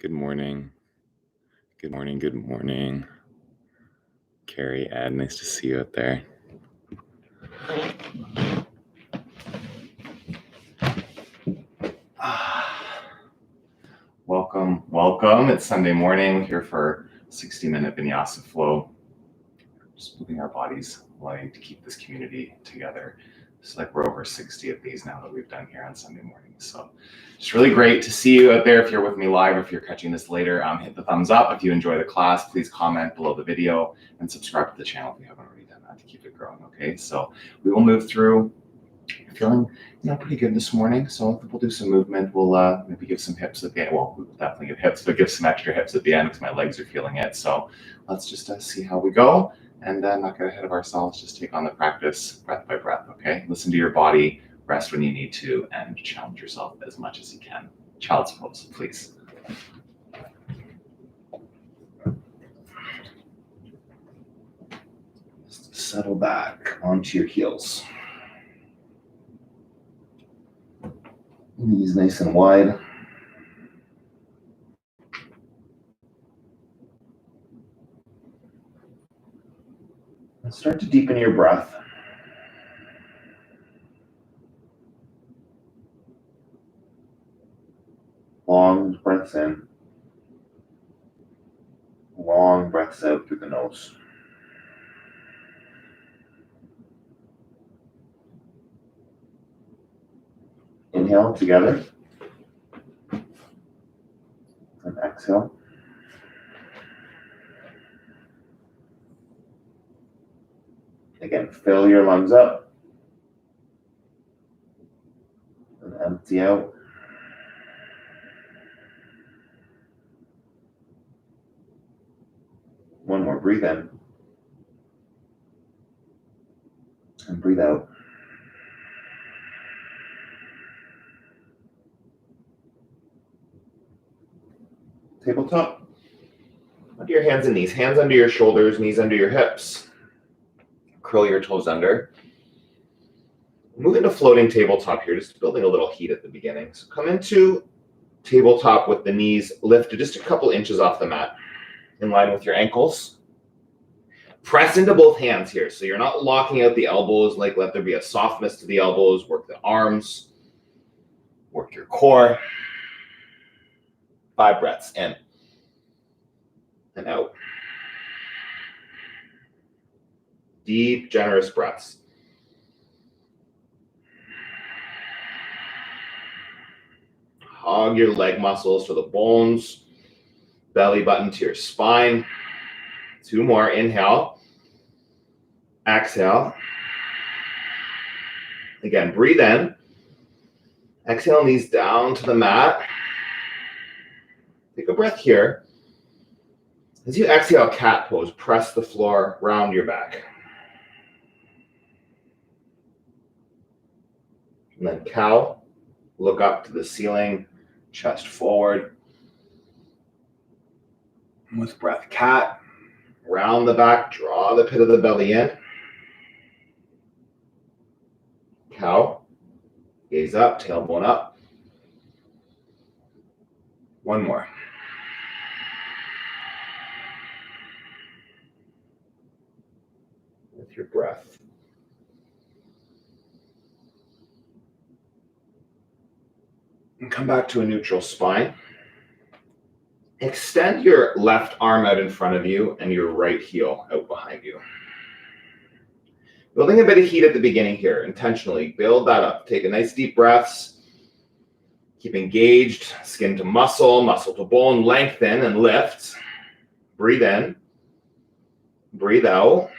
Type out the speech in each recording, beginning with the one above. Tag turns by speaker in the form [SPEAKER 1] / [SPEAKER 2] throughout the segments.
[SPEAKER 1] Good morning. Good morning. Good morning. Carrie, Ed, nice to see you out there. Welcome, welcome. It's Sunday morning here for 60-minute Vinyasa flow. Just moving our bodies, wanting to keep this community together. It's like we're over 60 of these now that we've done here on Sunday mornings. So it's really great to see you out there. If you're with me live, if you're catching this later, hit the thumbs up. If you enjoy the class, please comment below the video and subscribe to the channel if you haven't already done that to keep it growing. Okay, so we will move through. Feeling pretty good this morning, so we'll do some movement. We'll maybe give some hips at the end. Well, we'll definitely give hips, but give some extra hips at the end because my legs are feeling it. So let's just see how we go and not get ahead of ourselves. Just take on the practice breath by breath. Okay, listen to your body, rest when you need to, and challenge yourself as much as you can. Child's pose, please. Just settle back onto your heels. Knees nice and wide. And start to deepen your breath. Long breaths in. Long breaths out through the nose. Inhale together. And exhale. Again, fill your lungs up. And empty out. One more, breathe in. And breathe out. Tabletop. Under your hands and knees. Hands under your shoulders, knees under your hips. Curl your toes under. Move into floating tabletop here, just building a little heat at the beginning. So come into tabletop with the knees lifted just a couple inches off the mat, in line with your ankles. Press into both hands here, so you're not locking out the elbows. Like, let there be a softness to the elbows. Work the arms. Work your core. 5 breaths in and out. Deep, generous breaths. Hug your leg muscles to the bones, belly button to your spine. 2 more. Inhale. Exhale. Again, breathe in. Exhale, knees down to the mat. Take a breath here. As you exhale, cat pose, press the floor, round your back. And then cow, look up to the ceiling, chest forward. With breath, cat, round the back, draw the pit of the belly in. Cow, gaze up, tailbone up. One more. With your breath. And come back to a neutral spine. Extend your left arm out in front of you and your right heel out behind you. Building a bit of heat at the beginning here, intentionally. Build that up. Take a nice deep breaths. Keep engaged, skin to muscle, muscle to bone. Lengthen and lift. Breathe in. Breathe out.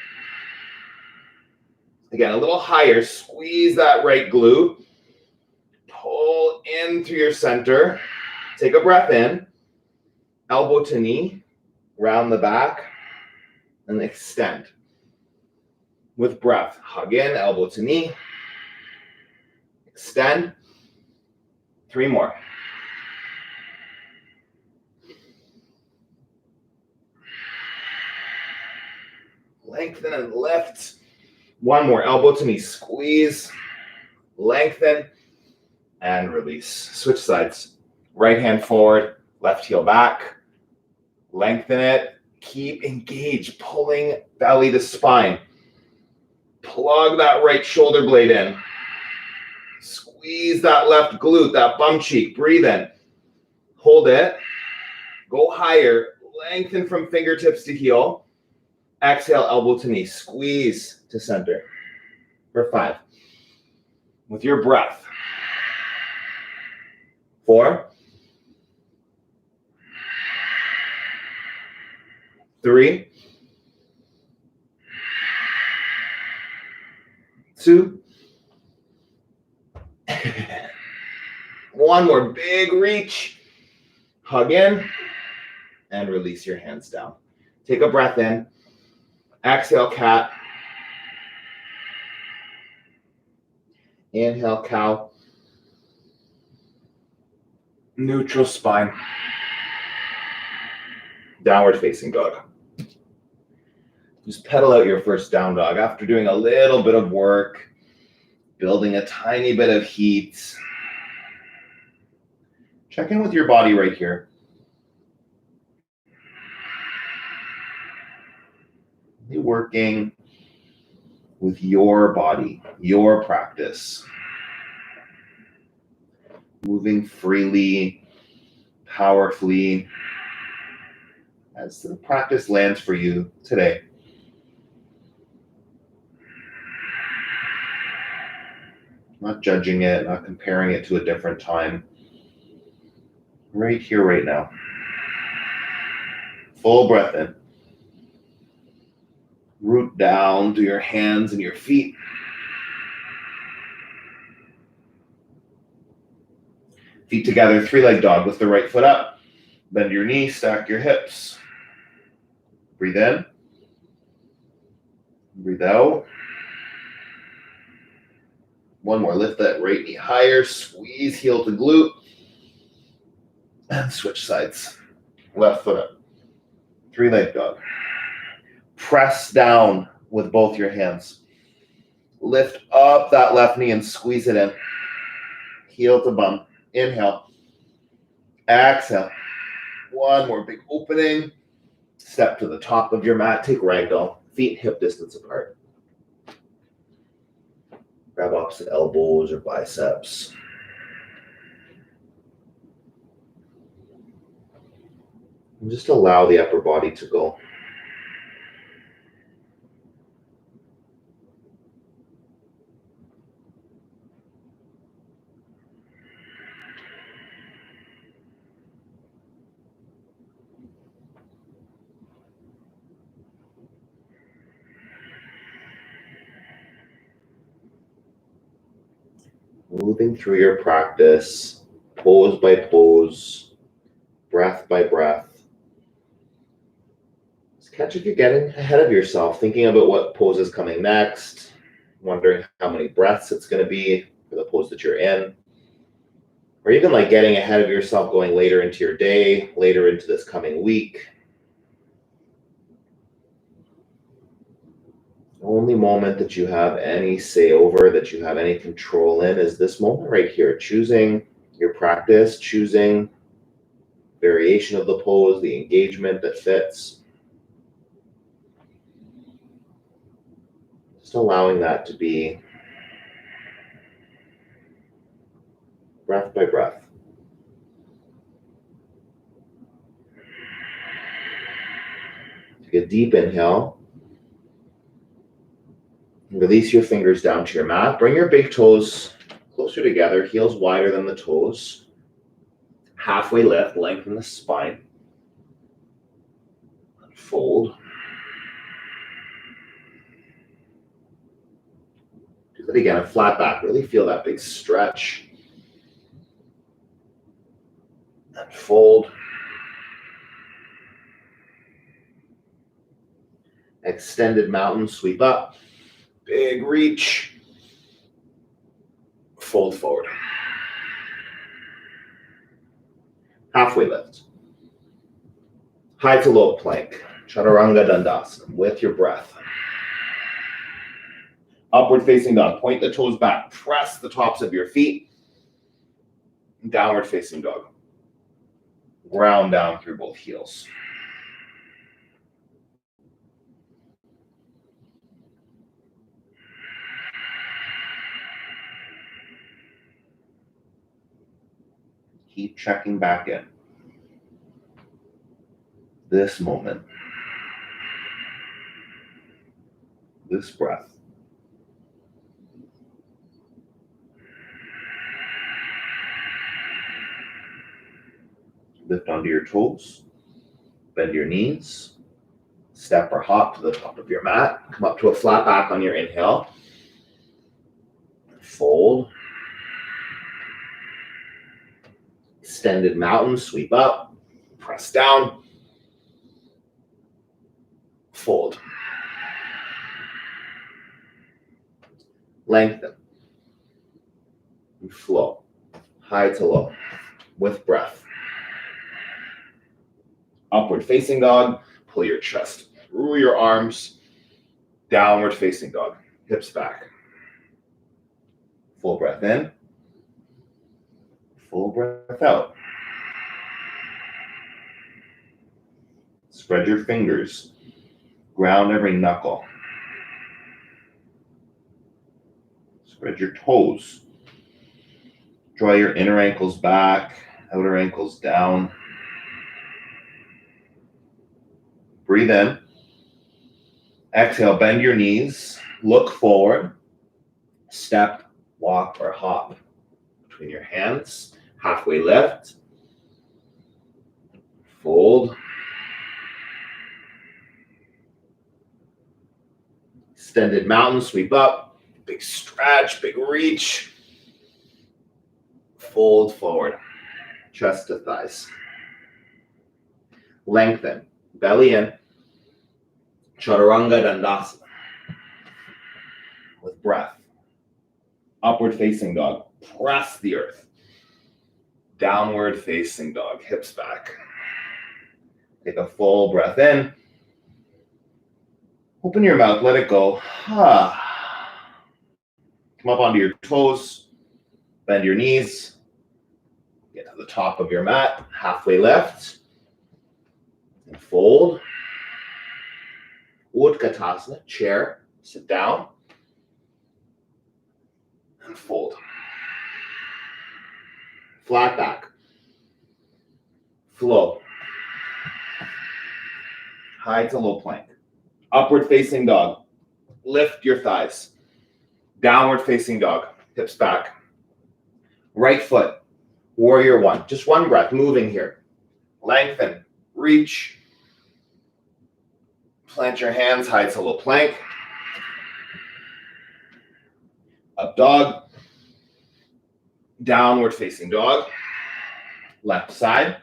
[SPEAKER 1] Again, a little higher. Squeeze that right glute. Pull in through your center. Take a breath in. Elbow to knee. Round the back. And extend. With breath. Hug in, elbow to knee. Extend. 3 more. Lengthen and lift. 1 more. Elbow to knee. Squeeze. Lengthen. And release. Switch sides. Right hand forward. Left heel back. Lengthen it. Keep engaged, pulling belly to spine. Plug that right shoulder blade in. Squeeze that left glute, that bum cheek. Breathe in. Hold it. Go higher. Lengthen from fingertips to heel. Exhale, elbow to knee. Squeeze to center. For 5. With your breath. 4. 3. 2. 1 more big reach. Hug in and release your hands down. Take a breath in. Exhale, cat. Inhale, cow. Neutral spine. Downward facing dog. Just pedal out your first down dog after doing a little bit of work, building a tiny bit of heat. Check in with your body right here. You're working with your body, your practice. Moving freely, powerfully, as the practice lands for you today. Not judging it, not comparing it to a different time. Right here, right now. Full breath in. Root down to your hands and your feet. Feet together, 3-leg dog. Lift the right foot up. Bend your knee, stack your hips. Breathe in. Breathe out. 1 more. Lift that right knee higher. Squeeze heel to glute. And switch sides. Left foot up. 3-leg dog. Press down with both your hands. Lift up that left knee and squeeze it in. Heel to bum. Inhale. Exhale. 1 more big opening. Step to the top of your mat. Take ragdoll. Feet hip distance apart. Grab opposite elbows or biceps. And just allow the upper body to go. Moving through your practice, pose by pose, breath by breath. Just catch if you're getting ahead of yourself, thinking about what pose is coming next, wondering how many breaths it's going to be for the pose that you're in, or even like getting ahead of yourself going later into your day, later into this coming week. The only moment that you have any say over, that you have any control in, is this moment right here. Choosing your practice, choosing variation of the pose, the engagement that fits. Just allowing that to be breath by breath. Take a deep inhale. Release your fingers down to your mat. Bring your big toes closer together, heels wider than the toes. Halfway lift, lengthen the spine. Fold. Do that again, a flat back. Really feel that big stretch. And fold. Extended mountain, sweep up. Big reach. Fold forward. Halfway lift. High to low plank. Chaturanga Dandasana with your breath. Upward facing dog. Point the toes back. Press the tops of your feet. Downward facing dog.
[SPEAKER 2] Ground down through both heels. Keep checking back in. This moment. This breath. Lift onto your toes. Bend your knees. Step or hop to the top of your mat. Come up to a flat back on your inhale. Fold. Extended mountain, sweep up. Press down. Fold. Lengthen. And flow. High to low. With breath. Upward facing dog. Pull your chest through your arms. Downward facing dog. Hips back. Full breath in. Full breath out. Spread your fingers. Ground every knuckle. Spread your toes. Draw your inner ankles back, outer ankles down. Breathe in. Exhale, bend your knees. Look forward. Step, walk, or hop between your hands. Halfway lift. Fold. Extended mountain, sweep up. Big stretch, big reach. Fold forward. Chest to thighs. Lengthen. Belly in. Chaturanga Dandasana. With breath. Upward facing dog. Press the earth. Downward facing dog. Hips back. Take a full breath in. Open your mouth. Let it go. Come up onto your toes. Bend your knees. Get to the top of your mat. Halfway lift. And fold. Utkatasana. Chair. Sit down. And fold. Flat back. Flow. High to low plank. Upward facing dog. Lift your thighs. Downward facing dog. Hips back. Right foot. Warrior one. Just one breath. Moving here. Lengthen. Reach. Plant your hands high to low plank. Up dog. Downward facing dog. Left side.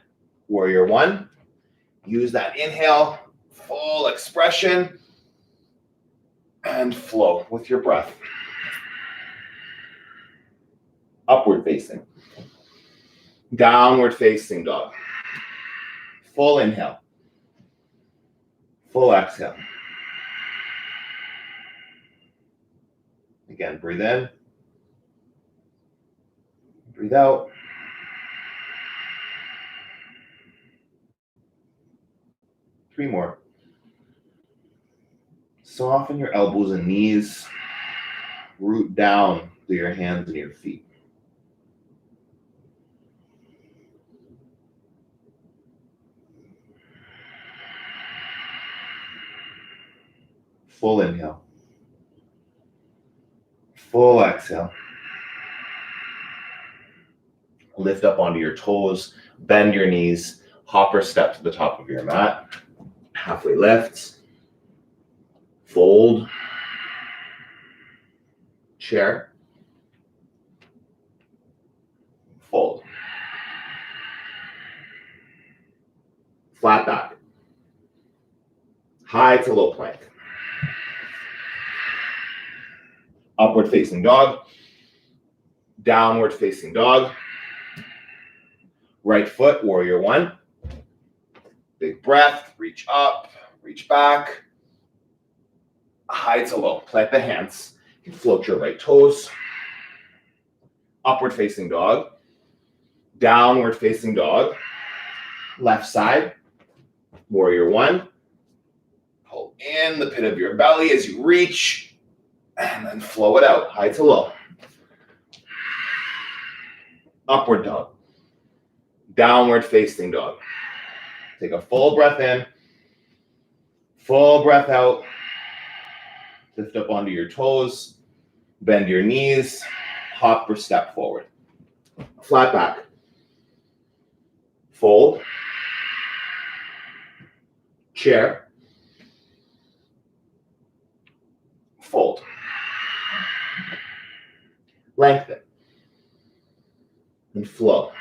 [SPEAKER 2] Warrior one. Use that inhale. Full expression. And flow with your breath. Upward facing. Downward facing dog. Full inhale. Full exhale. Again, breathe in. Breathe out. Three more. Soften your elbows and knees. Root down through your hands and your feet. Full inhale. Full exhale. Lift up onto your toes. Bend your knees. Hop or step to the top of your mat. Halfway lift. Fold. Chair. Fold. Flat back. High to low plank. Upward facing dog. Downward facing dog. Right foot, warrior one. Big breath, reach up, reach back. High to low, plant the hands. You can float your right toes. Upward facing dog. Downward facing dog. left side. Warrior one. Pull in the pit of your belly as you reach, and then flow it out, high to low. Upward dog. Downward facing dog. Take a full breath in, full breath out. Lift up onto your toes, bend your knees, hop or step forward. Flat back. Fold. Chair. Fold. Lengthen. And flow.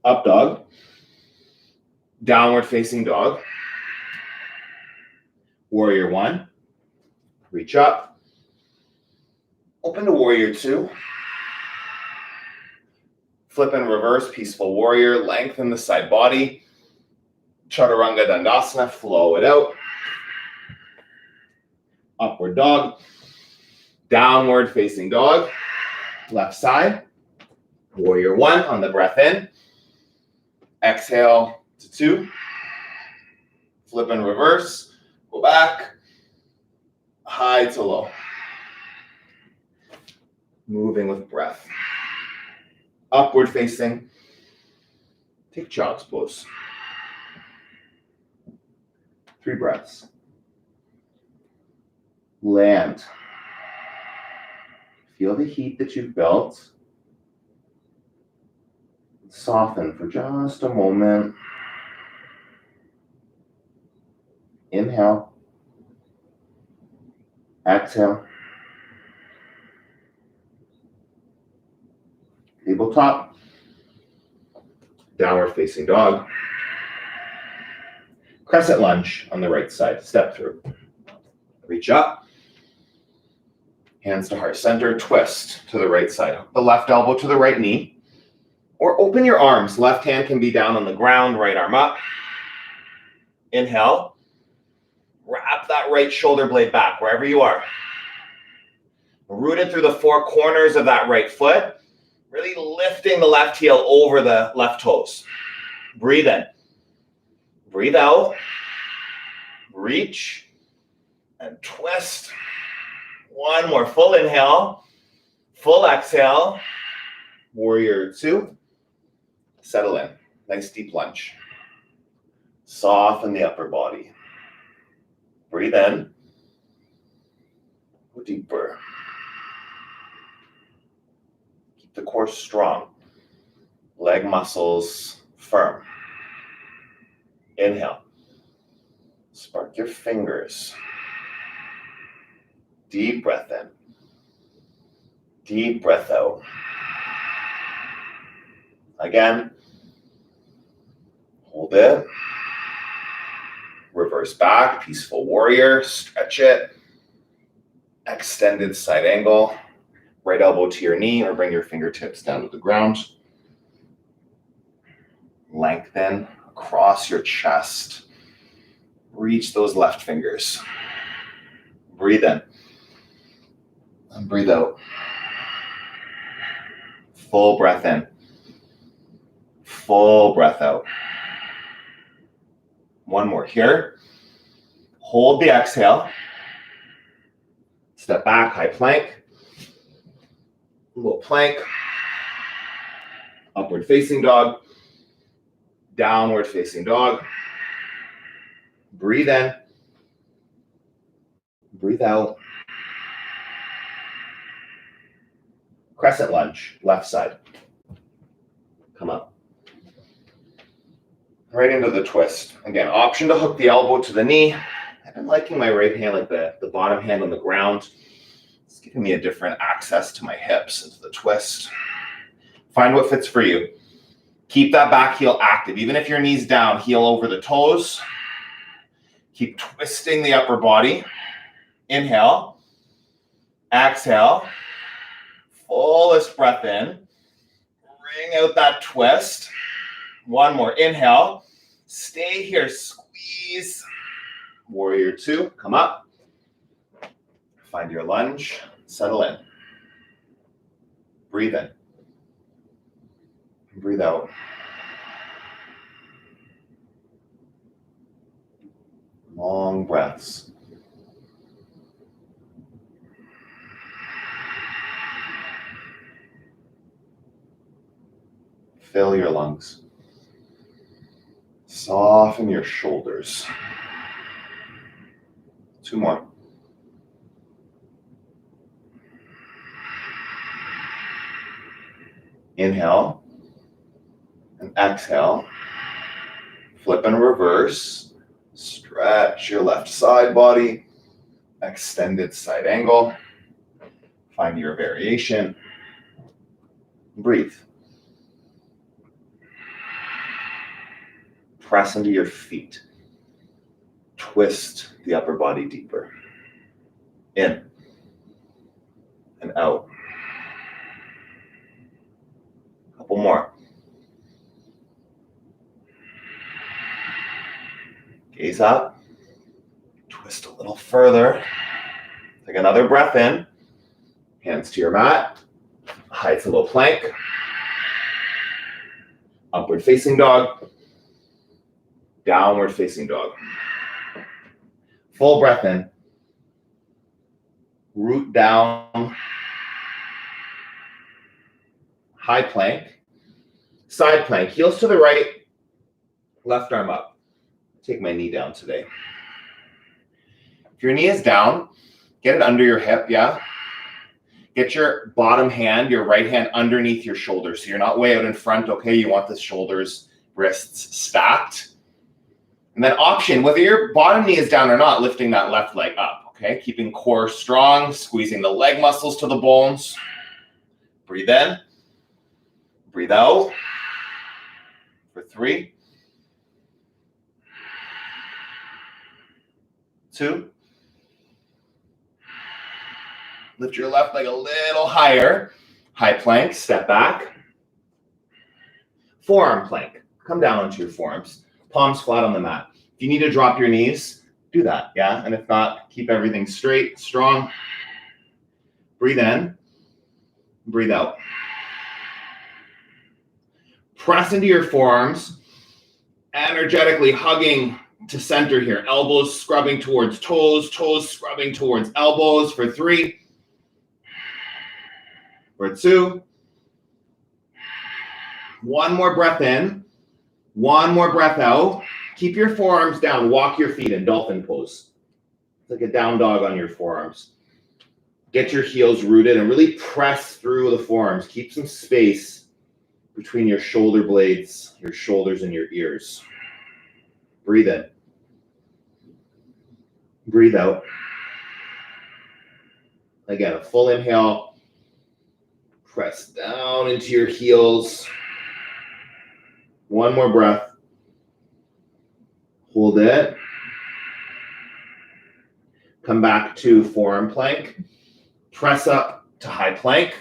[SPEAKER 2] Up dog. Downward facing dog. Warrior one. Reach up. Open to warrior two. Flip and reverse, peaceful warrior. Lengthen the side body. Chaturanga Dandasana, flow it out. Upward dog. Downward facing dog. Left side. Warrior one on the breath in. Exhale to two. Flip and reverse. Go back. High to low. Moving with breath. Upward facing. Take child's pose. 3 breaths. Land. Feel the heat that you've built. Soften for just a moment. Inhale. Exhale. Tabletop. Downward facing dog. Crescent lunge on the right side. Step through. Reach up. Hands to heart center. Twist to the right side. Hook the left elbow to the right knee. Or open your arms. Left hand can be down on the ground. Right arm up. Inhale. Wrap that right shoulder blade back wherever you are. Rooted through the 4 corners of that right foot. Really lifting the left heel over the left toes. Breathe in. Breathe out. Reach. And twist. One more full inhale. Full exhale. Warrior two. Settle in. Nice deep lunge. Soften the upper body. Breathe in. Go deeper. Keep the core strong. Leg muscles firm. Inhale. Spark your fingers. Deep breath in. Deep breath out. Again. Hold it. Reverse back, peaceful warrior. Stretch it. Extended side angle. Right elbow to your knee or bring your fingertips down to the ground. Lengthen across your chest. Reach those left fingers. Breathe in. And breathe out. Full breath in. Full breath out. One more here. Hold the exhale. Step back, high plank. Low plank. Upward facing dog. Downward facing dog. Breathe in. Breathe out. Crescent lunge, left side. Come up. Right into the twist. Again, option to hook the elbow to the knee. I've been liking my right hand like the bottom hand on the ground. It's giving me a different access to my hips into the twist. Find what fits for you. Keep that back heel active. Even if your knee's down, heel over the toes. Keep twisting the upper body. Inhale. Exhale. Fullest breath in. Bring out that twist. One more. Inhale. Stay here. Squeeze. Warrior two. Come up. Find your lunge. Settle in. Breathe in. Breathe out. Long breaths. Fill your lungs. Soften your shoulders. 2 more. Inhale and exhale. Flip and reverse. Stretch your left side body. Extended side angle. Find your variation. Breathe. Press into your feet. Twist the upper body deeper. In and out. Couple more. Gaze up. Twist a little further. Take another breath in. Hands to your mat. High to low plank. Upward facing dog. Downward facing dog. Full breath in. Root down. High plank. Side plank. Heels to the right. Left arm up. Take my knee down today. If your knee is down, get it under your hip, yeah? Get your bottom hand, your right hand underneath your shoulders. So you're not way out in front, okay? You want the shoulders, wrists stacked. And then option, whether your bottom knee is down or not, lifting that left leg up, okay? Keeping core strong, squeezing the leg muscles to the bones. Breathe in. Breathe out. For 3. 2. Lift your left leg a little higher. High plank, step back. Forearm plank. Come down onto your forearms. Palms flat on the mat. If you need to drop your knees, do that, yeah? And if not, keep everything straight, strong. Breathe in. Breathe out. Press into your forearms. Energetically hugging to center here. Elbows scrubbing towards toes. Toes scrubbing towards elbows for 3. For 2. 1 more breath in. 1 more breath out. Keep your forearms down. Walk your feet in dolphin pose. It's like a down dog on your forearms. Get your heels rooted and really press through the forearms. Keep some space between your shoulder blades, your shoulders, and your ears. Breathe in. Breathe out. Again, a full inhale. Press down into your heels. 1 more breath. Hold it. Come back to forearm plank. Press up to high plank.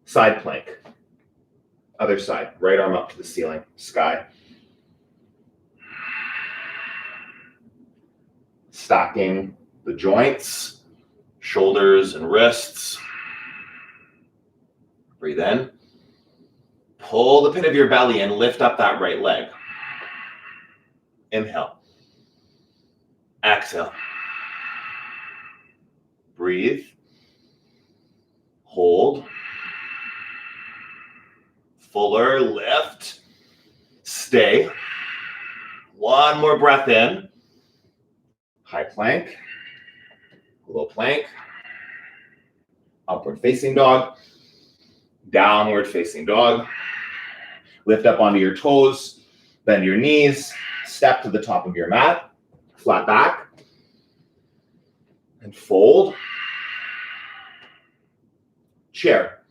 [SPEAKER 2] Side plank. Other side. Right arm up to the ceiling. Sky. Stacking the joints, shoulders and wrists. Breathe in. Pull the pit of your belly and lift up that right leg. Inhale. Exhale. Breathe. Hold. Fuller lift. Stay. 1 more breath in. High plank. Low plank. Upward facing dog. Downward facing dog. Lift up onto your toes. Bend your knees. Step to the top of your mat. Flat back. And fold. Chair.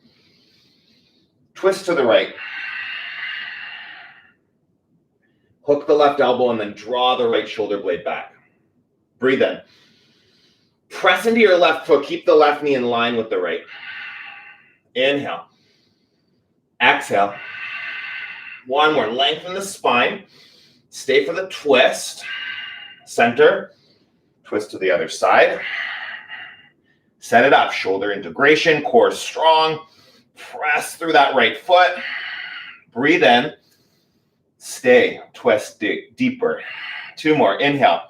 [SPEAKER 2] Twist to the right. Hook the left elbow and then draw the right shoulder blade back. Breathe in. Press into your left foot. Keep the left knee in line with the right. Inhale. Exhale. 1 more. Lengthen the spine. Stay for the twist. Center. Twist to the other side. Set it up. Shoulder integration. Core strong. Press through that right foot. Breathe in. Stay. Twist deeper. 2 more. Inhale.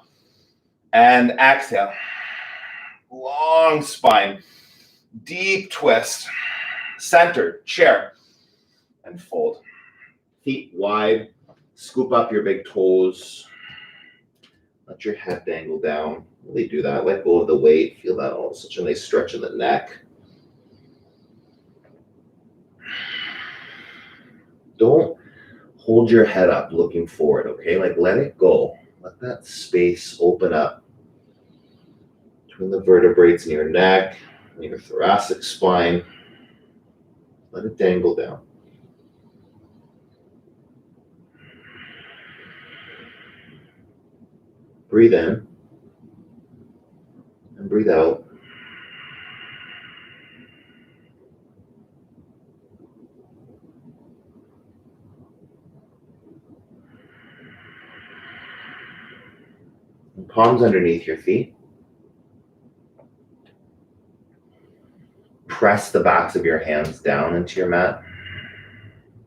[SPEAKER 2] And exhale. Long spine. Deep twist. Center. Chair. And fold. Feet wide. Scoop up your big toes. Let your head dangle down. Really do that. Let go of the weight. Feel that all. Such a nice stretch in the neck. Don't hold your head up looking forward, okay? Like let it go. Let that space open up between the vertebrae in your neck and your thoracic spine. Let it dangle down. Breathe in and breathe out. And palms underneath your feet. Press the backs of your hands down into your mat.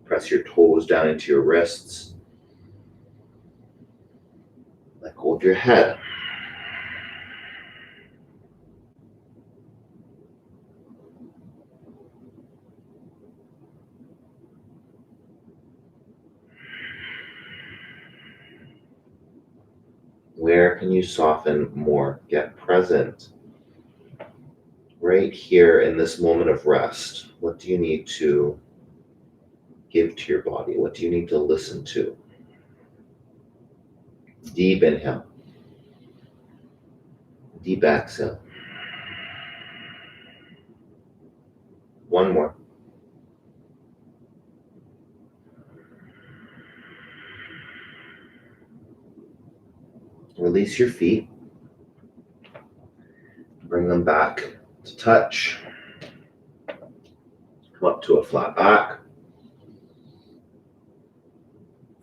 [SPEAKER 2] Press your toes down into your wrists. Let go of your head. Where can you soften more? Get present. Right here in this moment of rest. What do you need to give to your body? What do you need to listen to? Deep inhale. Deep exhale. One more. Release your feet. Bring them back to touch. Come up to a flat back.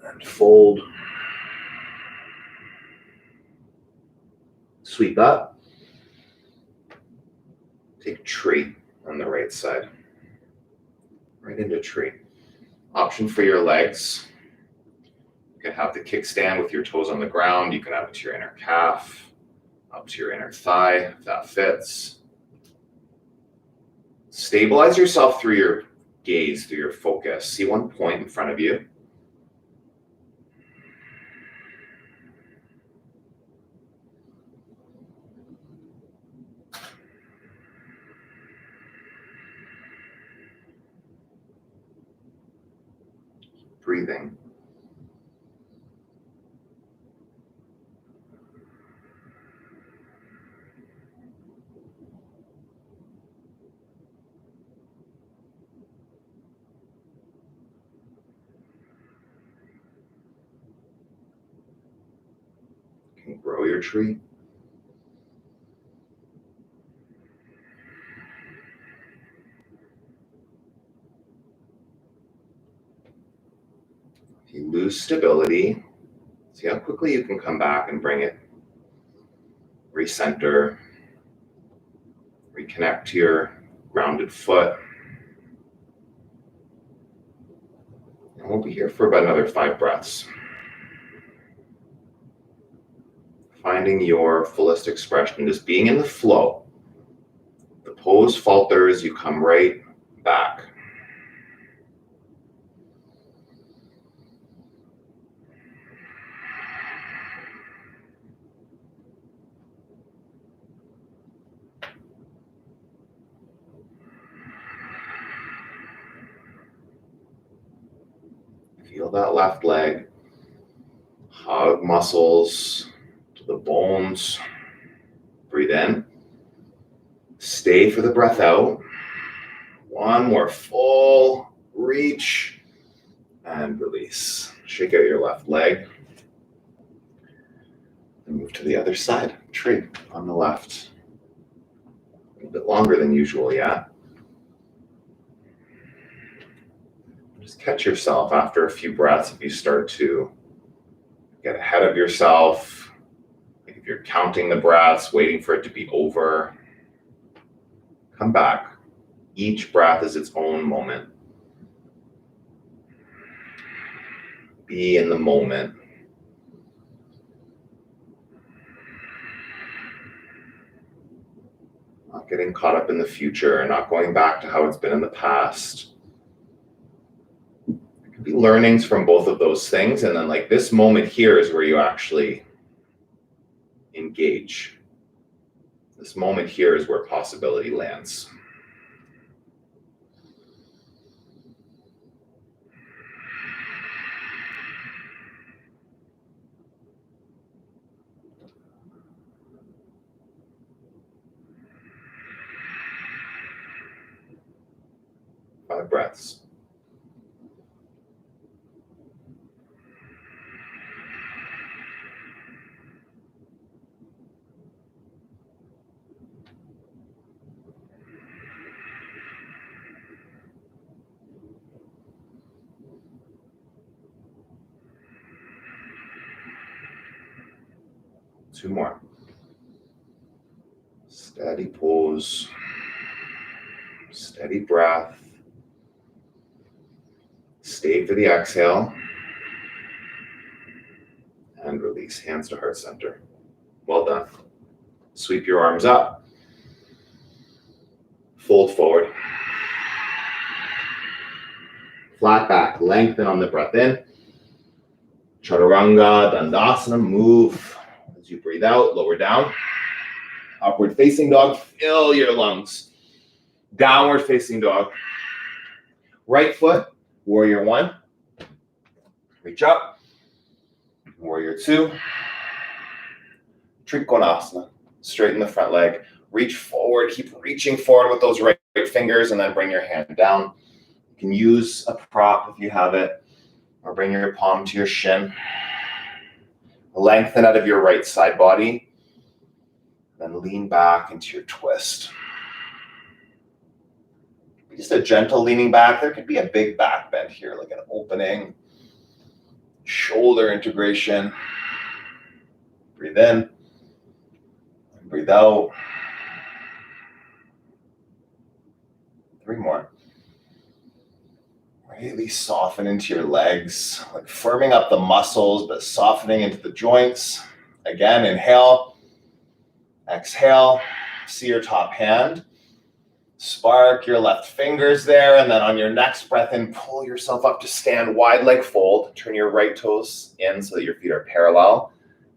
[SPEAKER 2] And fold. Sweep up. Take tree on the right side. Right into tree. Option for your legs. You can have the kickstand with your toes on the ground. You can have it to your inner calf, up to your inner thigh, if that fits. Stabilize yourself through your gaze, through your focus. See one point in front of you. Breathing. You can grow your tree. If you lose stability, see how quickly you can come back and bring it. Recenter. Reconnect to your grounded foot. And we'll be here for about another 5 breaths. Finding your fullest expression, just being in the flow. The pose falters, you come right back. Feel that left leg. Hug muscles to the bones. Breathe in. Stay for the breath out. One more full reach and release. Shake out your left leg. And move to the other side. Tree on the left. A little bit longer than usual, yeah. Just catch yourself after a few breaths if you start to get ahead of yourself. Like if you're counting the breaths, waiting for it to be over. Come back. Each breath is its own moment. Be in the moment. Not getting caught up in the future, not going back to how it's been in the past. There could be learnings from both of those things. And then like this moment here is where you actually engage. This moment here is where possibility lands. Five breaths. Two more. Steady pose. Steady breath. Stay for the exhale. And release. Hands to heart center. Well done. Sweep your arms up. Fold forward. Flat back. Lengthen on the breath in. Chaturanga, Dandasana. Move. As you breathe out, lower down. Upward facing dog. Fill your lungs. Downward facing dog. Right foot. Warrior one. Reach up. Warrior two. Trikonasana. Straighten the front leg. Reach forward. Keep reaching forward with those right fingers and then bring your hand down. You can use a prop if you have it, or bring your palm to your shin. Lengthen out of your right side body. Then lean back into your twist. Just a gentle leaning back. There could be a big back bend here, like an opening. Shoulder integration. Breathe in. And breathe out. Three more. Really soften into your legs, like firming up the muscles, but softening into the joints. Again, inhale. Exhale. See your top hand. Spark your left fingers there, and then on your next breath in, pull yourself up to stand, wide leg fold. Turn your right toes in so that your feet are parallel.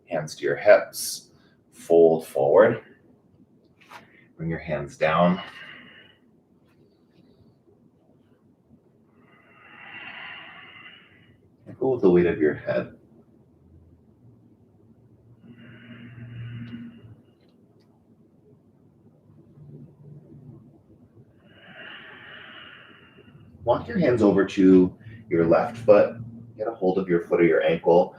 [SPEAKER 2] Hands to your hips. Fold forward. Bring your hands down. And go with the weight of your head. Walk your hands over to your left foot. Get a hold of your foot or your ankle.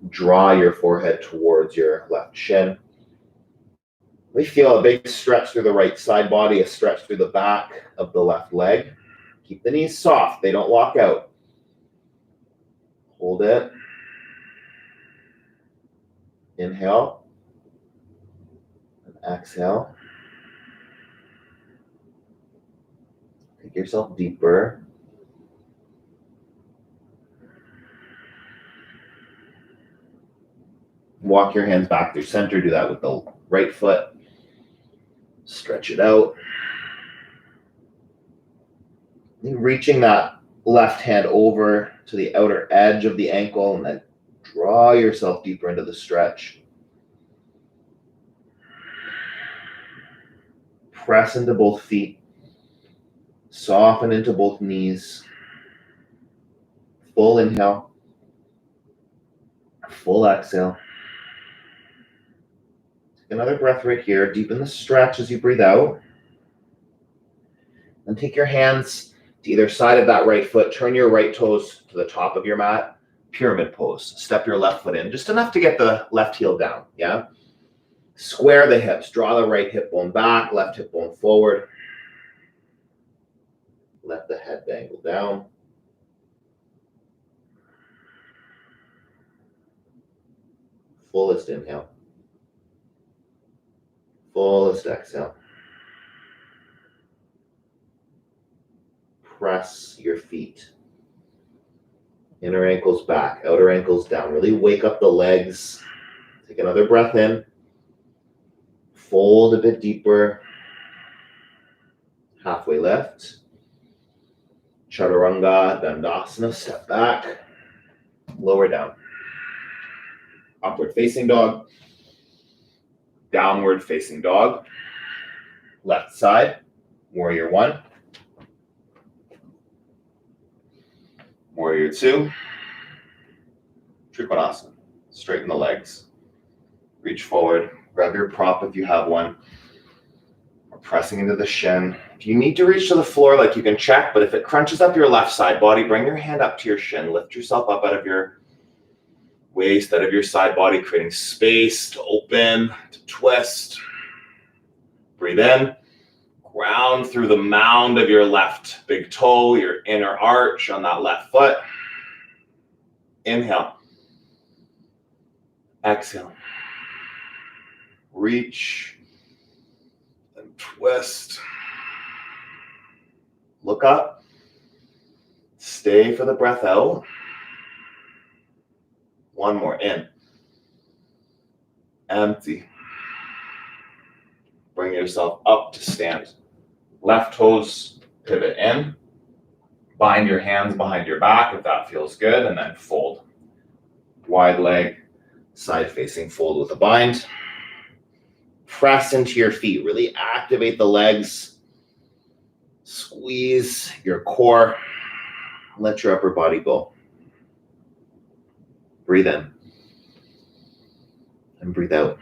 [SPEAKER 2] Draw your forehead towards your left shin. We feel a big stretch through the right side body, a stretch through the back of the left leg. Keep the knees soft. They don't lock out. Hold it. Inhale. And exhale. Take yourself deeper. Walk your hands back through center. Do that with the right foot. Stretch it out. And reaching that left hand over to the outer edge of the ankle and then draw yourself deeper into the stretch. Press into both feet. Soften into both knees. Full inhale. Full exhale. Take another breath right here. Deepen the stretch as you breathe out. And take your hands to either side of that right foot. Turn your right toes to the top of your mat. Pyramid pose. Step your left foot in. Just enough to get the left heel down. Yeah? Square the hips. Draw the right hip bone back. Left hip bone forward. Let the head dangle down. Fullest inhale. Fullest exhale. Press your feet Inner ankles back, outer ankles down. Really wake up the legs. Take another breath in. Fold a bit deeper. Halfway lift. Chaturanga, Dandasana, step back. Lower down. Upward facing dog. Downward facing dog. Left side. Warrior one. Warrior two. Trikonasana. Straighten the legs. Reach forward. Grab your prop if you have one. We're pressing into the shin. If you need to reach to the floor, like you can check, but if it crunches up your left side body, bring your hand up to your shin. Lift yourself up out of your waist, out of your side body, creating space to open, to twist. Breathe in. Ground through the mound of your left big toe, your inner arch on that left foot. Inhale. Exhale. Reach and twist. Look up. Stay for the breath out. One more. In. Empty. Bring yourself up to stand. Left toes pivot in. Bind your hands behind your back if that feels good, and then fold. Wide leg, side facing fold with a bind. Press into your feet. Really activate the legs. Squeeze your core. Let your upper body go. Breathe in. And breathe out.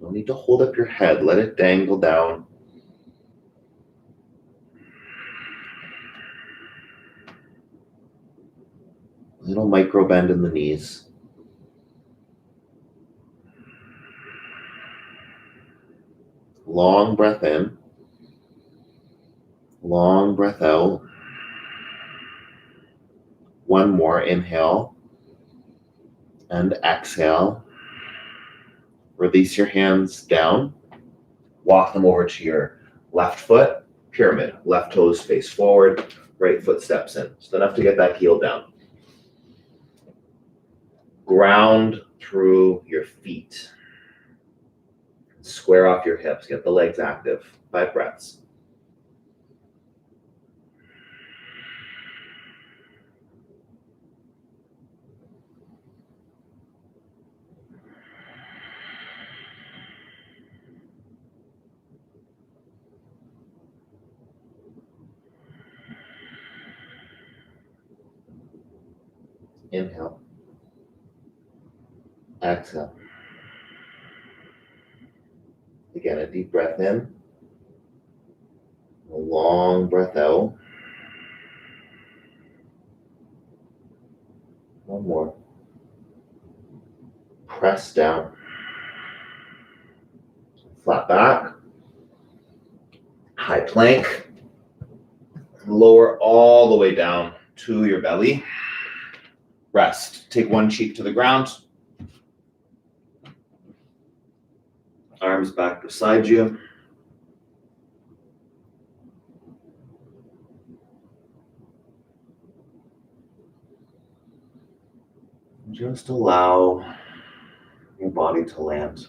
[SPEAKER 2] No need to hold up your head. Let it dangle down. Little micro bend in the knees. Long breath in. Long breath out. One more. Inhale. And exhale. Release your hands down. Walk them over to your left foot. Pyramid. Left toes face forward. Right foot steps in. Just enough to get that heel down. Ground through your feet. Square off your hips. Get the legs active. 5 breaths. Inhale. Exhale. Again, a deep breath in. A long breath out. One more. Press down. Flat back. High plank. Lower all the way down to your belly. Rest. Take one cheek to the ground. Arms back beside you. Just allow your body to land.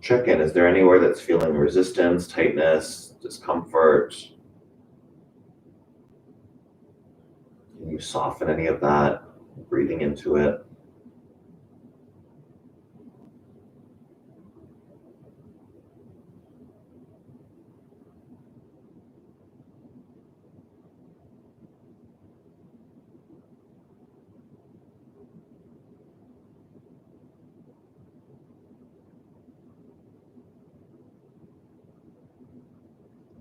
[SPEAKER 2] Check in. Is there anywhere that's feeling resistance, tightness, discomfort? Can you soften any of that, breathing into it?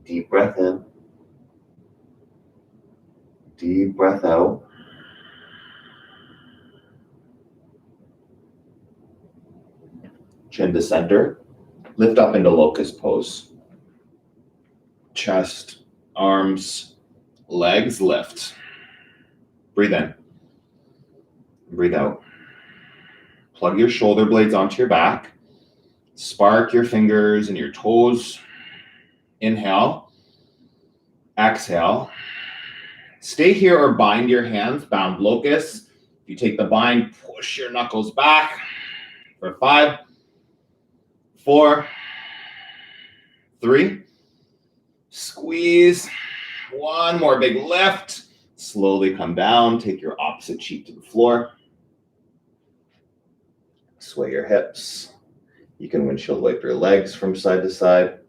[SPEAKER 2] Deep breath in. Deep breath out. Chin to center. Lift up into locust pose. Chest, arms, legs lift. Breathe in. Breathe out. Plug your shoulder blades onto your back. Spark your fingers and your toes. Inhale. Exhale. Stay here or bind your hands, bound locust. If you take the bind, push your knuckles back for 5, 4, 3. Squeeze. One more big lift. Slowly come down. Take your opposite cheek to the floor. Sway your hips. You can windshield wipe your legs from side to side.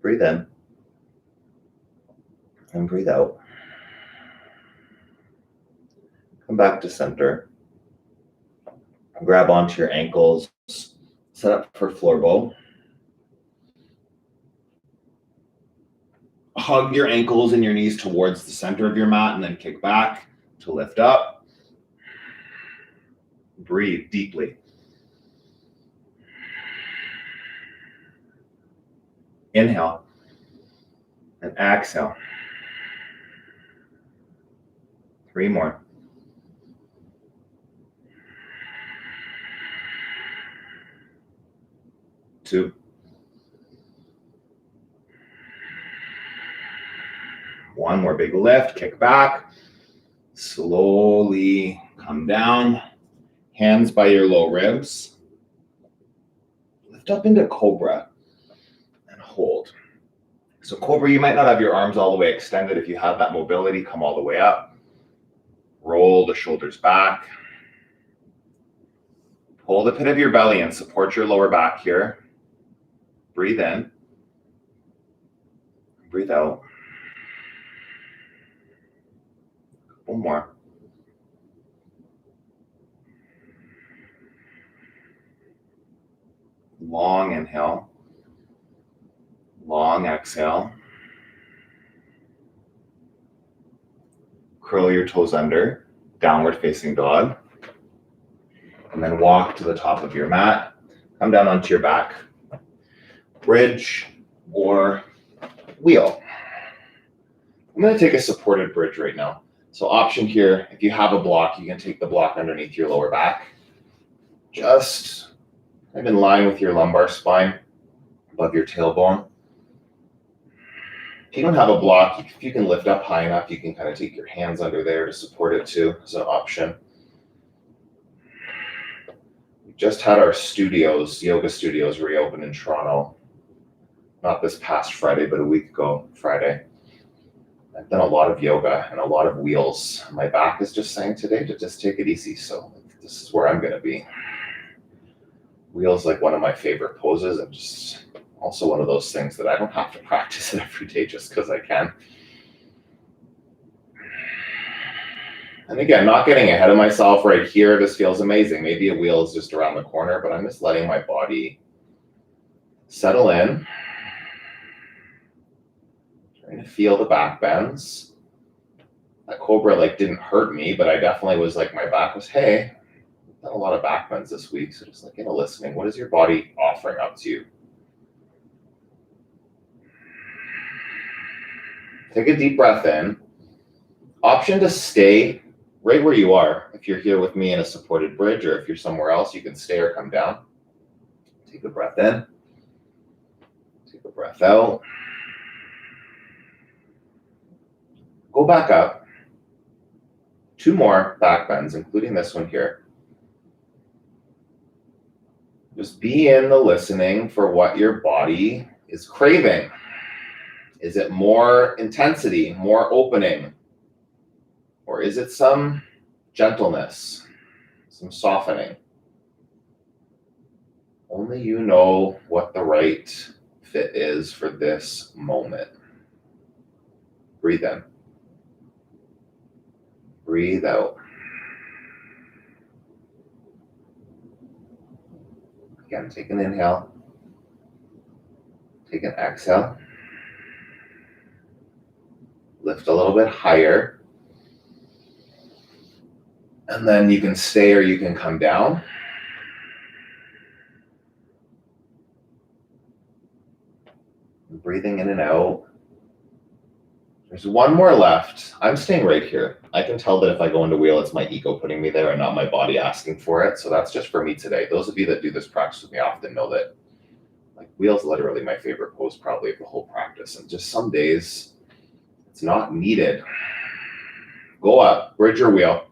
[SPEAKER 2] Breathe in and breathe out. Come back to center. Grab onto your ankles. Set up for floor bow. Hug your ankles and your knees towards the center of your mat and then kick back to lift up. Breathe deeply. Inhale and exhale. 3 more. 2. 1 more big lift, kick back. Slowly come down. Hands by your low ribs. Lift up into cobra and hold. So cobra, you might not have your arms all the way extended. If you have that mobility, come all the way up. Roll the shoulders back. Pull the pit of your belly and support your lower back here. Breathe in. Breathe out. One more. Long inhale. Long exhale. Curl your toes under, downward facing dog. And then walk to the top of your mat. Come down onto your back. Bridge or wheel. I'm going to take a supported bridge right now. So option here, if you have a block, you can take the block underneath your lower back. Just kind of in line with your lumbar spine, above your tailbone. If you don't have a block, if you can lift up high enough, you can kind of take your hands under there to support it too as an option. We just had our studios, yoga studios, reopen in Toronto. Not this past Friday, but a week ago Friday. I've done a lot of yoga and a lot of wheels. My back is just saying today to just take it easy. So this is where I'm going to be. Wheels like one of my favorite poses, and just also one of those things that I don't have to practice it every day just because I can. And again, not getting ahead of myself right here. This feels amazing. Maybe a wheel is just around the corner, but I'm just letting my body settle in. Trying to feel the back bends. That cobra didn't hurt me, but I definitely was my back was, hey, I've done a lot of back bends this week. So just listening, what is your body offering up to you? Take a deep breath in. Option to stay right where you are. If you're here with me in a supported bridge, or if you're somewhere else, you can stay or come down. Take a breath in. Take a breath out. Go back up. 2 more back bends, including this one here. Just be in the listening for what your body is craving. Is it more intensity, more opening? Or is it some gentleness, some softening? Only you know what the right fit is for this moment. Breathe in. Breathe out. Again, take an inhale. Take an exhale. Lift a little bit higher. And then you can stay or you can come down. Breathing in and out. There's one more left. I'm staying right here. I can tell that if I go into wheel, it's my ego putting me there and not my body asking for it. So that's just for me today. Those of you that do this practice with me often know that like wheel's literally my favorite pose probably of the whole practice. And just some days it's not needed. Go up, bridge your wheel.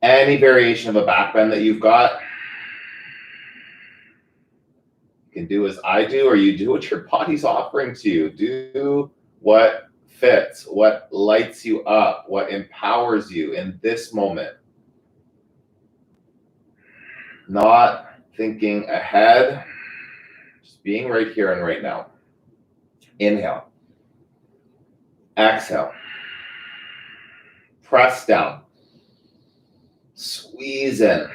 [SPEAKER 2] Any variation of a back bend that you've got, you can do as I do, or you do what your body's offering to you. Do what fits, what lights you up, what empowers you in this moment. Not thinking ahead, just being right here and right now. Inhale. Exhale. Press down. Squeeze in.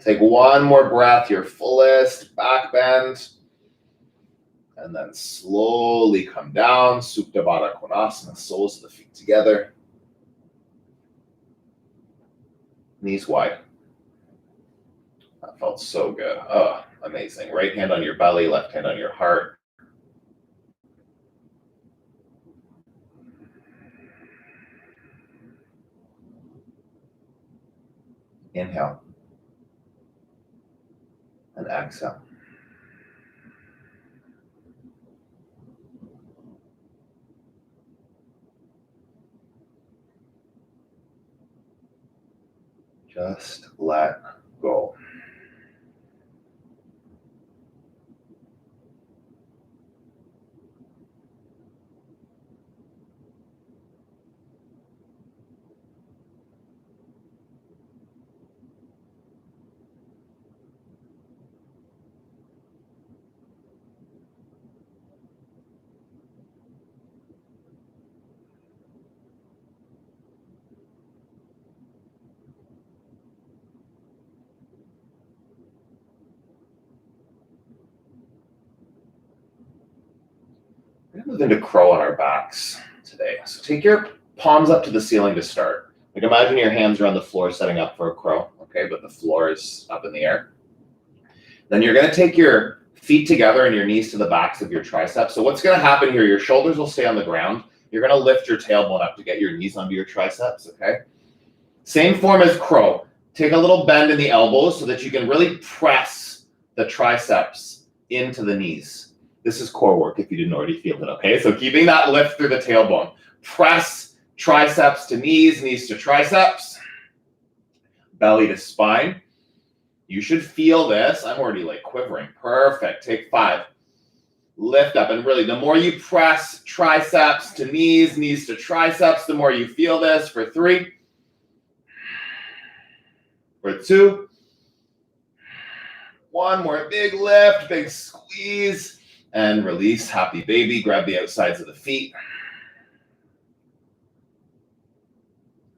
[SPEAKER 2] Take one more breath, your fullest back bend. And then slowly come down. Supta Baddha Konasana, soles of the feet together. Knees wide. That felt so good. Oh, amazing. Right hand on your belly, left hand on your heart. Inhale. And exhale. Just let go. We're going to move into crow on our backs today. So take your palms up to the ceiling to start. Like imagine your hands are on the floor setting up for a crow, okay? But the floor is up in the air. Then you're going to take your feet together and your knees to the backs of your triceps. So what's going to happen here, your shoulders will stay on the ground. You're going to lift your tailbone up to get your knees onto your triceps, okay? Same form as crow. Take a little bend in the elbows so that you can really press the triceps into the knees. This is core work if you didn't already feel it, okay? So keeping that lift through the tailbone. Press triceps to knees, knees to triceps, belly to spine. You should feel this. I'm already like quivering. Perfect. Take 5. Lift up. And really, the more you press triceps to knees, knees to triceps, the more you feel this. For 3. For 2. One more big lift, big squeeze. And release, happy baby. Grab the outsides of the feet.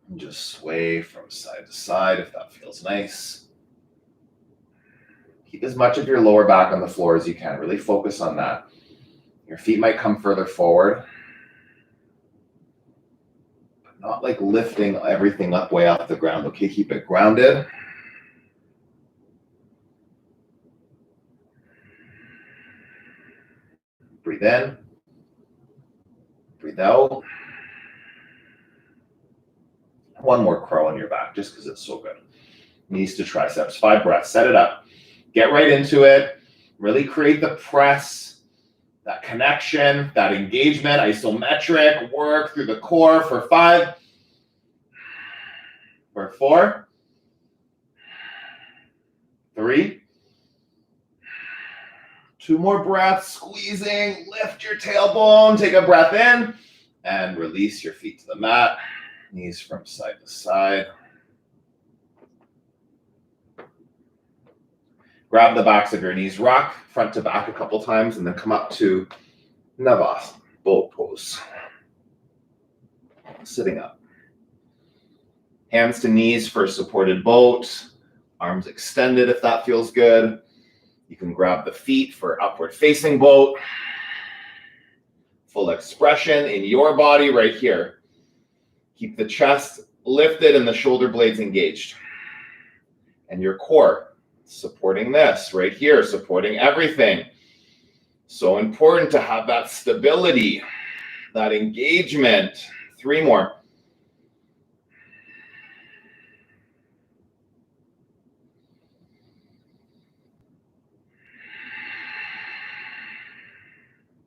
[SPEAKER 2] And just sway from side to side if that feels nice. Keep as much of your lower back on the floor as you can. Really focus on that. Your feet might come further forward. But not like lifting everything up way off the ground. Okay, keep it grounded. Breathe in. Breathe out. One more crow on your back, just because it's so good. Knees to triceps. 5 breaths. Set it up. Get right into it. Really create the press, that connection, that engagement, isometric work through the core for 5. For 4. 3. 2 more breaths, squeezing, lift your tailbone, take a breath in, and release your feet to the mat, knees from side to side. Grab the backs of your knees, rock front to back a couple times, and then come up to Navasana, boat pose. Sitting up. Hands to knees for supported boat, arms extended if that feels good. You can grab the feet for upward facing boat. Full expression in your body right here. Keep the chest lifted and the shoulder blades engaged. And your core supporting this right here, supporting everything. So important to have that stability. that engagement. 3 more.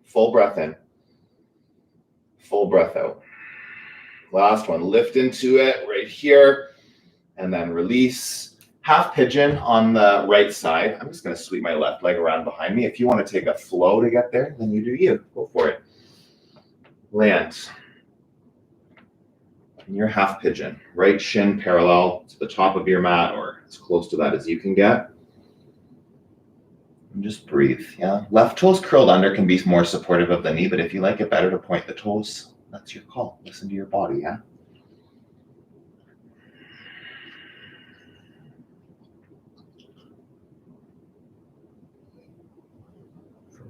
[SPEAKER 2] Full breath in. Full breath out. Last one. Lift into it right here. And then release. Half pigeon on the right side. I'm just going to sweep my left leg around behind me. If you want to take a flow to get there, then you do you. Go for it. Land. And you're half pigeon. Right shin parallel to the top of your mat or as close to that as you can get. And just breathe. Yeah. Left toes curled under can be more supportive of the knee, but if you like it better to point the toes, that's your call. Listen to your body, yeah?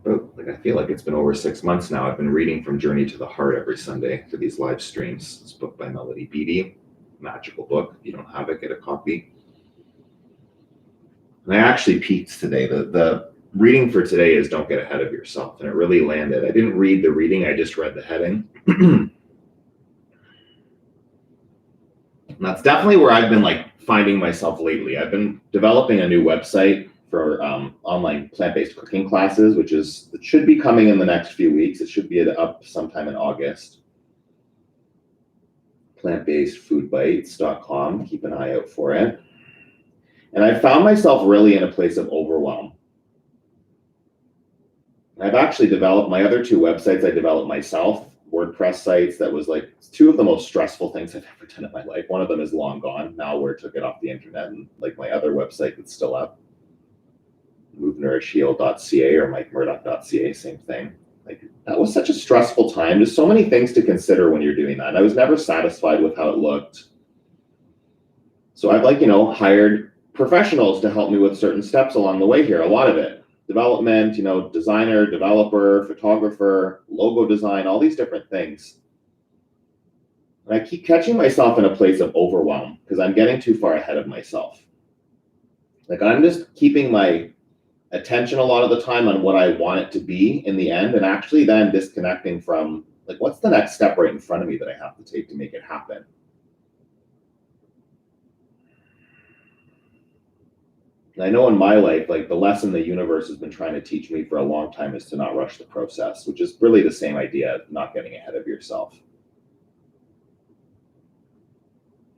[SPEAKER 2] I feel like it's been over 6 months now. I've been reading from Journey to the Heart every Sunday for these live streams. This book by Melody Beattie, magical book. If you don't have it, get a copy. And I actually peaked today. The reading for today is Don't Get Ahead of Yourself, and it really landed. I didn't read the reading, I just read the heading. And that's definitely where I've been finding myself lately. I've been developing a new website for online plant-based cooking classes, it should be coming in the next few weeks. It should be up sometime in August. Plantbasedfoodbites.com. Keep an eye out for it. And I found myself really in a place of overwhelm. I've actually developed my other 2 websites I developed myself, WordPress sites. That was 2 of the most stressful things I've ever done in my life. One of them is long gone. Malware took it off the internet, and my other website that's still up, movenorishheal.ca or mikemurdoch.ca, same thing. That was such a stressful time. There's so many things to consider when you're doing that. And I was never satisfied with how it looked. So I've hired professionals to help me with certain steps along the way here. A lot of it, development, designer, developer, photographer, logo design, all these different things. And I keep catching myself in a place of overwhelm because I'm getting too far ahead of myself. I'm just keeping my attention a lot of the time on what I want it to be in the end, and actually then disconnecting from what's the next step right in front of me that I have to take to make it happen. And I know in my life, the lesson the universe has been trying to teach me for a long time is to not rush the process, which is really the same idea of not getting ahead of yourself.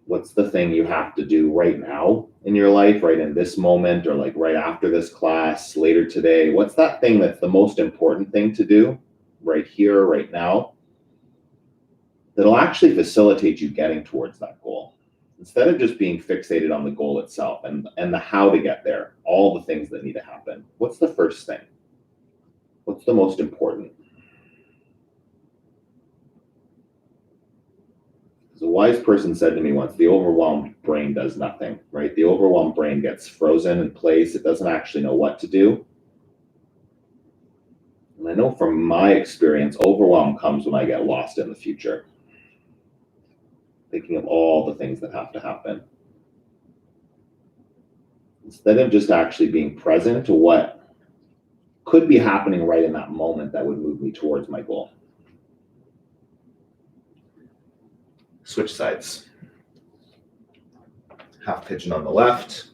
[SPEAKER 2] What's the thing you have to do right now in your life, right in this moment, or right after this class, later today? What's that thing that's the most important thing to do right here, right now, that'll actually facilitate you getting towards that goal? Instead of just being fixated on the goal itself and the how to get there, all the things that need to happen. What's the first thing? What's the most important? As a wise person said to me once, the overwhelmed brain does nothing, right? The overwhelmed brain gets frozen in place. It doesn't actually know what to do. And I know from my experience, overwhelm comes when I get lost in the future, thinking of all the things that have to happen, instead of just actually being present to what could be happening right in that moment that would move me towards my goal. Switch sides. Half pigeon on the left,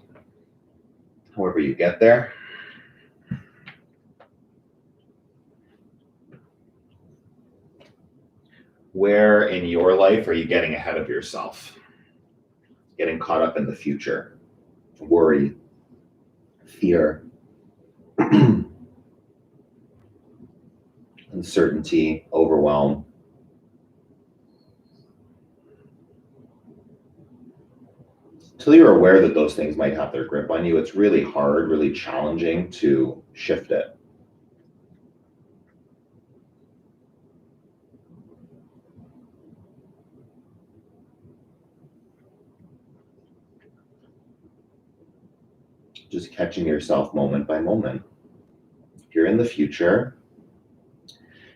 [SPEAKER 2] however you get there. Where in your life are you getting ahead of yourself? Getting caught up in the future, worry, fear, uncertainty, overwhelm. Until you're aware that those things might have their grip on you, it's really hard, really challenging to shift it. Just catching yourself moment by moment. If you're in the future,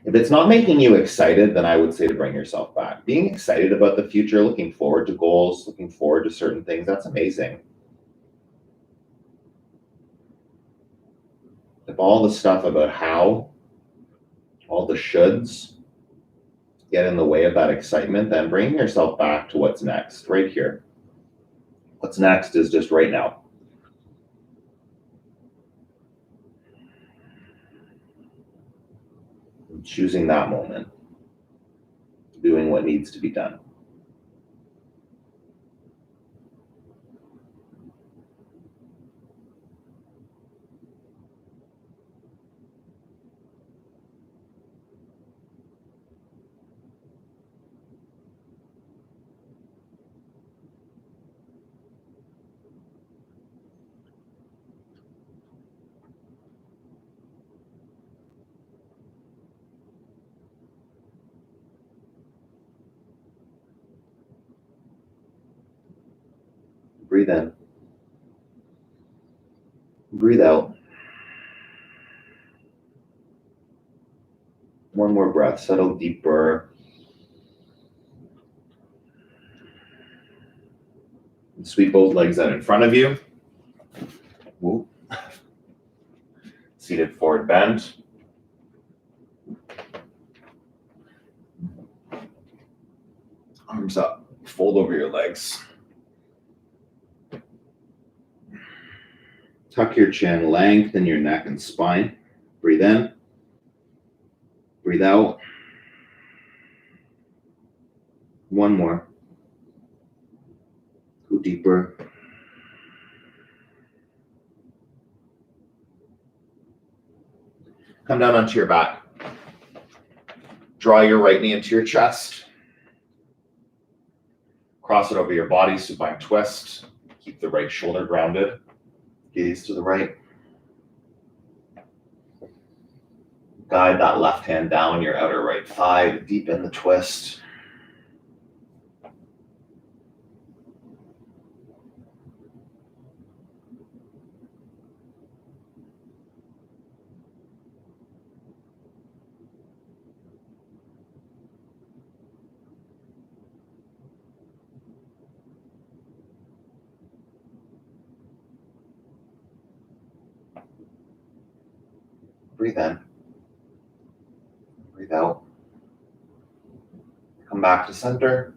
[SPEAKER 2] if it's not making you excited, then I would say to bring yourself back. Being excited about the future, looking forward to goals, looking forward to certain things, that's amazing. If all the stuff about how, all the shoulds, get in the way of that excitement, then bring yourself back to what's next, right here. What's next is just right now. Choosing that moment, doing what needs to be done. Breathe in. Breathe out. One more breath. Settle deeper. And sweep both legs out in front of you. Whoop. Seated forward bend. Arms up. Fold over your legs. Tuck your chin, lengthen your neck and spine. Breathe in. Breathe out. One more. Go deeper. Come down onto your back. Draw your right knee into your chest. Cross it over your body, supine twist. Keep the right shoulder grounded. Gaze to the right. Guide that left hand down your outer right thigh, deepen the twist. Breathe in. Breathe out. Come back to center.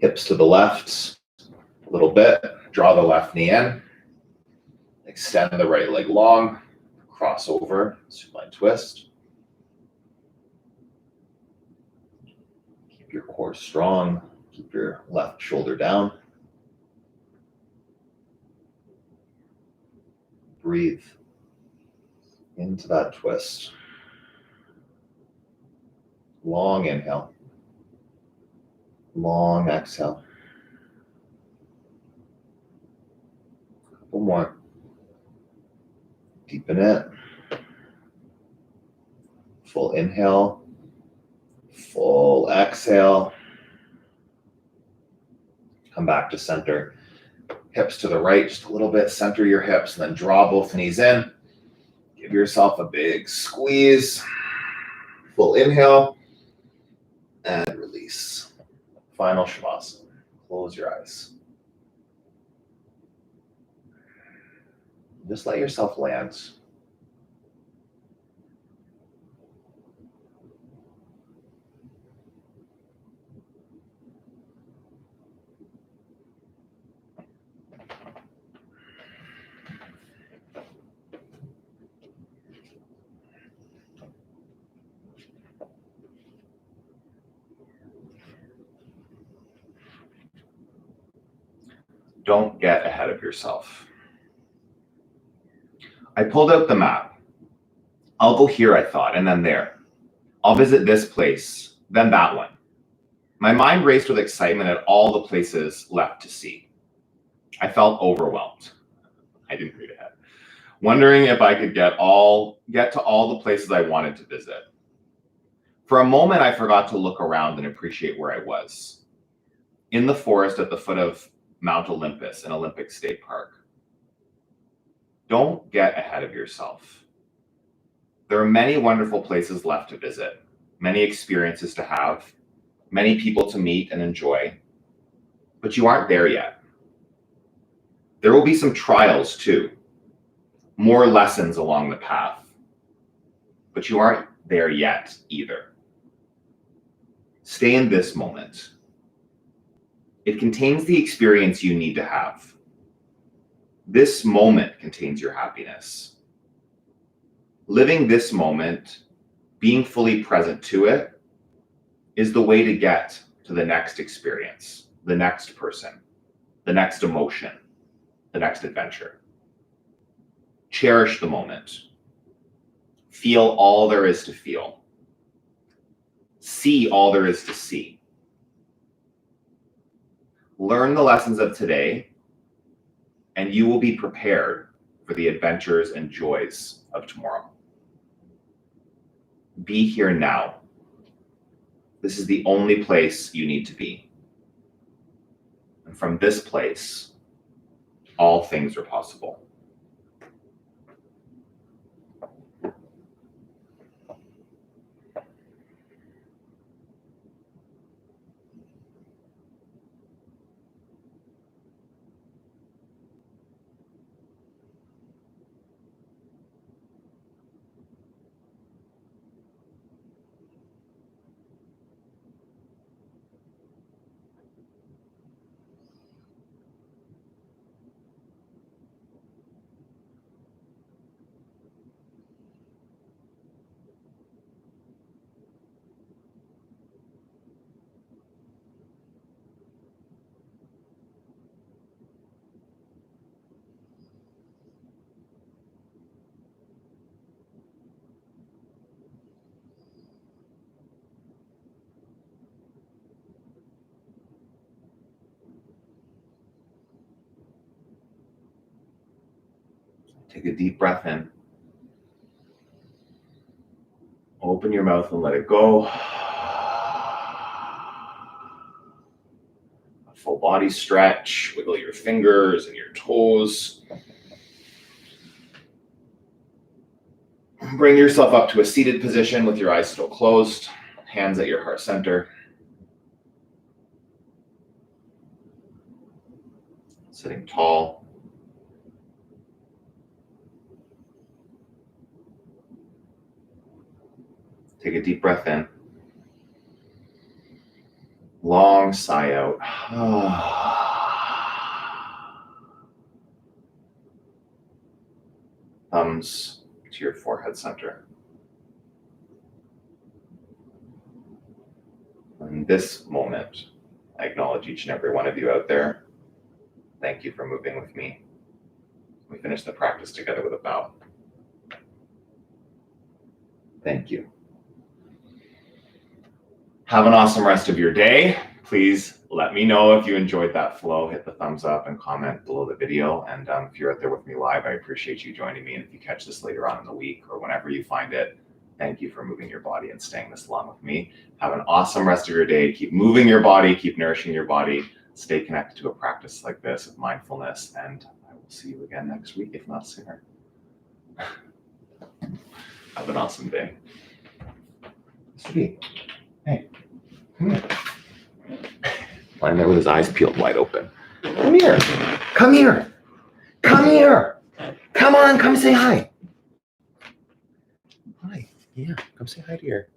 [SPEAKER 2] Hips to the left a little bit. Draw the left knee in. Extend the right leg long. Cross over. Supine twist. Keep your core strong. Keep your left shoulder down. Breathe into that twist. Long inhale. Long exhale. Couple more. Deepen it. Full inhale. Full exhale. Come back to center. Hips to the right just a little bit. Center your hips and then draw both knees in. Give yourself a big squeeze. Full inhale. And release. Final Shavasana. Close your eyes. Just let yourself land. Don't get ahead of yourself. I pulled out the map. I'll go here, I thought, and then there. I'll visit this place, then that one. My mind raced with excitement at all the places left to see. I felt overwhelmed. I didn't read ahead. Wondering if I could get to all the places I wanted to visit. For a moment, I forgot to look around and appreciate where I was. In the forest at the foot of Mount Olympus in Olympic State Park. Don't get ahead of yourself. There are many wonderful places left to visit, many experiences to have, many people to meet and enjoy, but you aren't there yet. There will be some trials too, more lessons along the path, but you aren't there yet either. Stay in this moment. It contains the experience you need to have. This moment contains your happiness. Living this moment, being fully present to it, is the way to get to the next experience, the next person, the next emotion, the next adventure. Cherish the moment. Feel all there is to feel. See all there is to see. Learn the lessons of today, and you will be prepared for the adventures and joys of tomorrow. Be here now. This is the only place you need to be. And from this place, all things are possible. Take a deep breath in. Open your mouth and let it go. A full body stretch. Wiggle your fingers and your toes. Bring yourself up to a seated position with your eyes still closed, hands at your heart center. Sitting tall. Take a deep breath in. Long sigh out. Thumbs to your forehead center. In this moment, I acknowledge each and every one of you out there. Thank you for moving with me. We finish the practice together with a bow. Thank you. Have an awesome rest of your day. Please let me know if you enjoyed that flow. Hit the thumbs up and comment below the video. And if you're out there with me live, I appreciate you joining me. And if you catch this later on in the week or whenever you find it, thank you for moving your body and staying this long with me. Have an awesome rest of your day. Keep moving your body, keep nourishing your body. Stay connected to a practice like this of mindfulness. And I will see you again next week, if not sooner. Have an awesome day. Sweet. Hey, come here. Lying there with his eyes peeled wide open. Come here. Come here. Come here. Come on, come say hi. Hi. Yeah, come say hi to your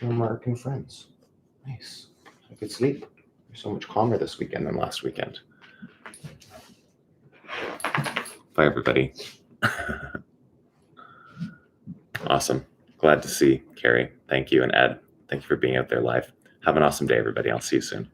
[SPEAKER 2] American friends. Nice. Have a good sleep. You're so much calmer this weekend than last weekend. Bye, everybody. Awesome. Glad to see Carrie. Thank you. And Ed, thank you for being out there live. Have an awesome day, everybody. I'll see you soon.